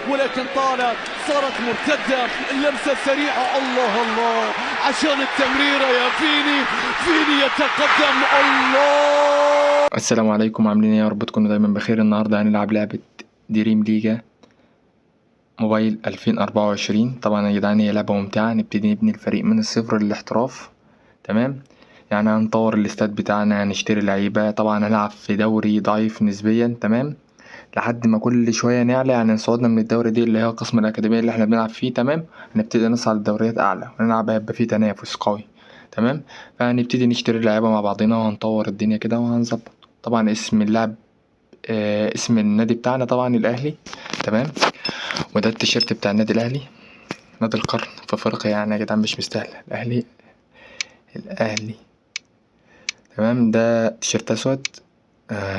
ولكن طالت، صارت مرتدة، اللمسة السريعة، الله الله عشان التمريرة يا فيني يتقدم. الله. السلام عليكم، عاملين ايه؟ يا رب تكونوا دايما بخير. النهارده هنلعب لعبة دريم ليجا موبايل 2024. طبعا يا جدعان هي لعبة ممتعة. نبتدي نبني الفريق من الصفر للاحتراف، تمام؟ يعني هنطور الاستاد بتاعنا، هنشتري لعيبة. طبعا هنلعب في دوري ضعيف نسبيا، تمام، لحد ما كل شوية نعلى. يعني صعدنا من الدوري دي اللي هي قسم الأكاديمية اللي احنا بنلعب فيه، تمام، هنبتدي نصعد لدوريات أعلى ونلعب، هيبقى فيه تنافس قوي، تمام. فهنبتدي نشتري لعيبة مع بعضنا وهنطور الدنيا كده وهنظبط. طبعا اسم اللاعب اسم النادي بتاعنا طبعا الأهلي، تمام. وده التيشيرت بتاع النادي الأهلي، نادي القرن في أفريقيا. يعني يا جدعان مش مستاهل، الأهلي، تمام. ده تيشيرت أسود،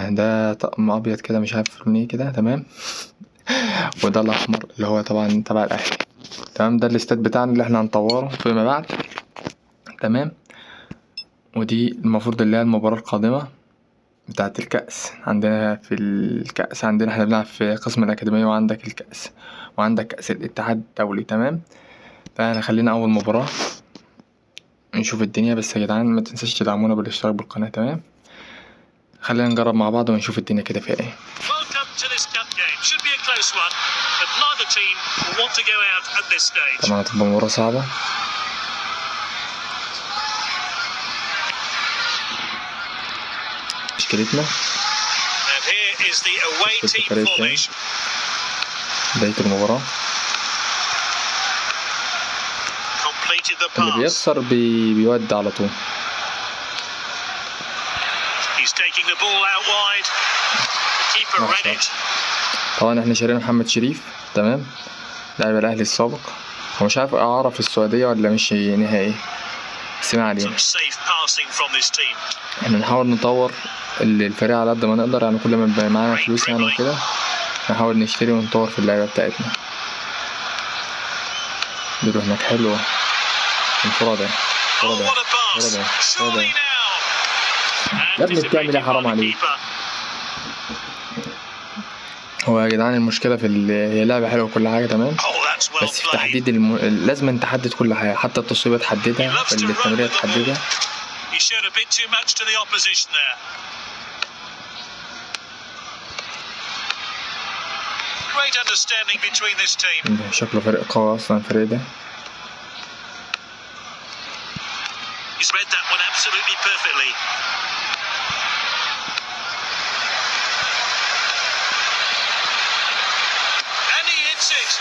ده طقم أبيض كده مش عارف ليه كده، تمام. وده الأحمر اللي هو طبعا تبع الأهلي، تمام. ده الاستاد بتاعنا اللي احنا هنطوره فيما بعد، تمام. ودي المفروض اللي هي المباراة القادمة بتاعة الكأس. عندنا في الكأس، عندنا احنا بنلعب في قسم الأكاديمية، وعندك الكأس، وعندك كأس الاتحاد الدولي، تمام. فاحنا خلينا أول مباراة نشوف الدنيا. بس يا جدعان ما تنساش تدعمونا بالاشتراك بالقناة، تمام. خلينا نجرب مع بعض ونشوف الدنيا كده فيها ايه. طبعا هتبقى مباراة صعبة. مشكلتنا بداية المباراة اللي بيخسر بيودي على طول. طبعا احنا شارين محمد شريف، تمام، لاعب الأهلي السابق. ومش عارف أعرف في السعودية ولا مش نهائي، بس ما علينا. احنا نحاول نطور الفريق على قد ما نقدر. يعني كل ما يبقى معانا فلوس يعني وكده نحاول نشتري ونطور في اللعبة بتاعتنا. بيرو هناك حلوة، انفرادة يا ابني بتعمل ايه؟ حرام عليك. هو يا جدعان المشكلة في هي لعبة حلوة وكل حاجة، تمام، بس في تحديد لازم انت تحدد كل حاجة، حتى التصويبة تحددها، التمريرة تحددها. شكله فريق قوي اصلا الفريق ده.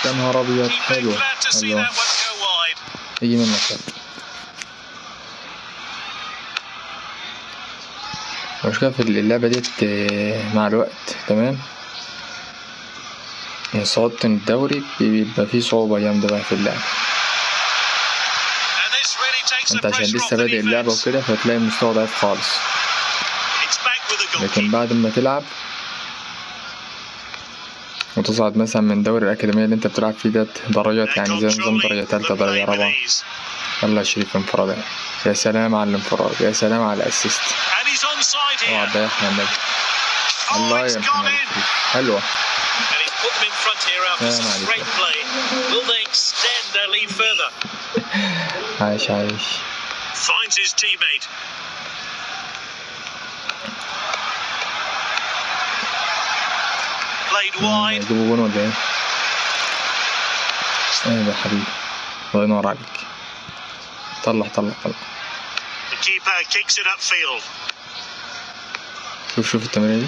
يا نهار ابيض، حلوة يجي منك كده. المشكلة في اللعبة ديت مع الوقت، تمام، من صعوبة الدوري بيبقى فيه صعوبة جامدة بقى في اللعبة. انت عشان لسه بادئ اللعبة وكده فتلاقي المستوى ضعيف خالص، لكن بعد ما تلعب وتصعد مثلا من دوري الأكاديمية اللي انت بتلعب فيه ده درجات، يعني زي نظام درجة تالتة درجة رابعة. يلا يا شريف انفراد، يا سلام على الانفراد، يا سلام على الاسيست. اوعى تضيعها النبي. الله يا محمد، حلوة. عايش يجيبوا جون ولا ايه؟ ايه يا حبيبي، الله ينور عليك. طلع شوف التمريرة دي،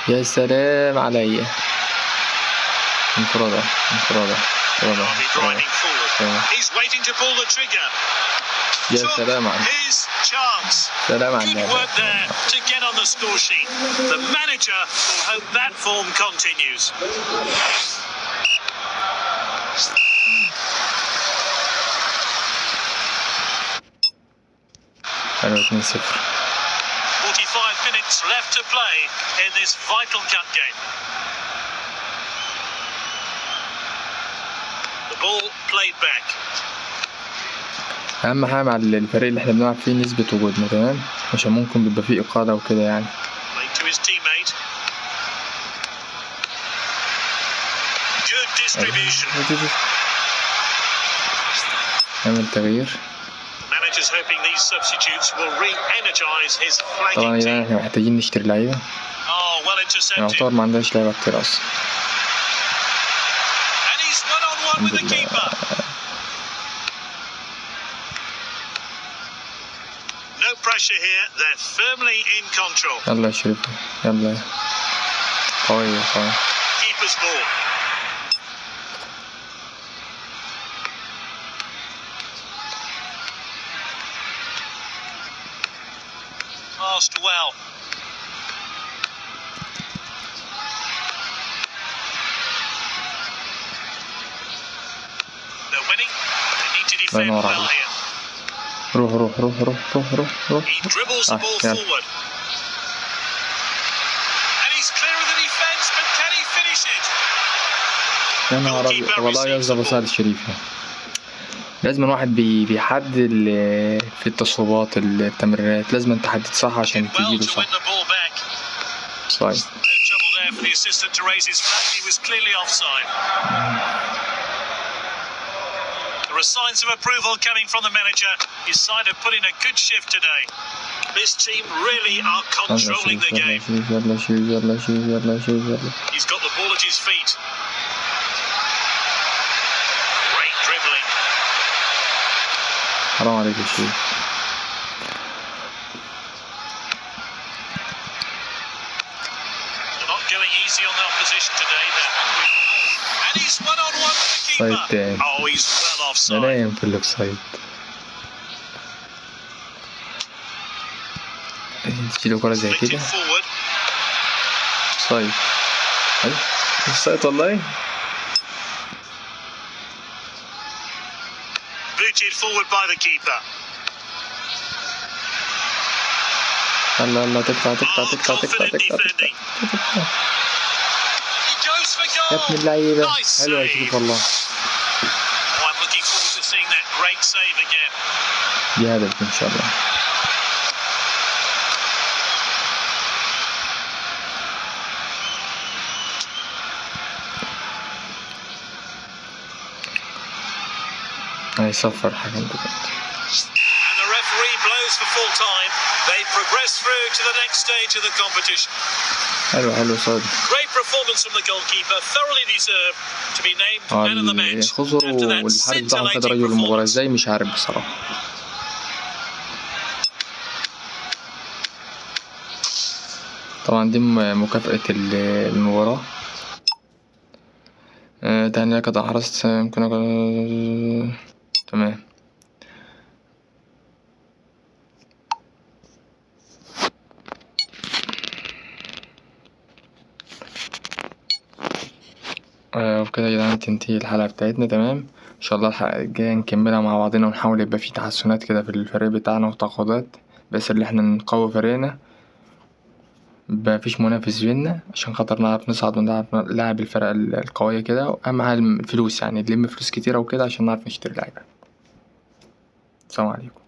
يا سلام عليا. انفرادة يا سلام عليك. سلام عليك. حلو 2-0. 45 minutes left to play in this vital cup game. The ball played back. اهم حاجه مع الفريق اللي احنا بنلعب فيه نسبه وجودنا، تمام، عشان ممكن بيبقى فيه اقاده وكده يعني. Good good distribution. نعمل تغيير. Manager's hoping these substitutes will re-energize his طبعا flagging يعني team. احنا محتاجين نشتري لعيبة، Oh, well intercepted. يعتبر ما عندناش لعيبة كتير أصلا. And he's one-on-one with the keeper. No pressure here. They're firmly in control. يلا يا شريف يلا. قوية قوية. Keeper's ball. Passed well. They're winning. They need to defend ينور well عليك. here. روح روح روح روح روح روح روح. He dribbles the ball يلا. forward. And he's clear of the defence, but can he finish it? يا نهار أبيض والله يا بصال الشريف. لازم الواحد بيحدد في التصويبات التمريرات، لازم تحدد صح عشان Well تجيله to صح. win the ball back. صحيح. No trouble there for the assistant to raise his flag. He was clearly offside. There are signs of approval coming from the manager. His side have put in a good shift today. This team really are controlling the game. يلا شريف يلا شريف يلا شريف يلا. He's got the ball at his feet. Great dribbling. حرام عليك يا شريف. They're not going easy on the opposition today. They're hungry for more. And he's one-on-one with the keeper. Offside. Oh, he's well ده offside. نايم في الأوفسايد. تشيلوا كرة زي Flicked it كده. forward. أوفسايد. أي أوفسايد والله. Booted forward by the keeper. يلا يلا تقطع تقطع Oh, تقطع تقطع confident تقطع defending. تقطع. He goes for يا goal. ابن اللعيبة. Nice حلوة يا save. شريف والله. Oh, I'm looking forward to seeing that great save again. دي هدف إن شاء الله. هيصفر حاجة دلوقتي. And the referee blows for full time. They progress through to the next stage of the competition. حلو حلو صاد. Great performance from the goalkeeper. Thoroughly deserved to be named man of the match خزر after that والحارس بتاعهم خد scintillating رجل المباراة performance. ازاي مش عارف بصراحة. طبعا دي مكافأة المباراة. تاني لك قد حرصت يمكن تمام. وبكده يا جدعان تنتهي الحلقة بتاعتنا. تمام ان شاء الله الحلقة الجاية نكملها مع بعضنا ونحاول يبقى في تحسنات كده في الفريق بتاعنا وتعاقدات بس اللي احنا نقوي فريقنا مفيش منافس بينا عشان خاطر نعرف نصعد ونلعب الفرق القوية كده. واهم حاجة الفلوس يعني نلم فلوس كتيرة وكده عشان نعرف نشتري لعيبة. السلام عليكم.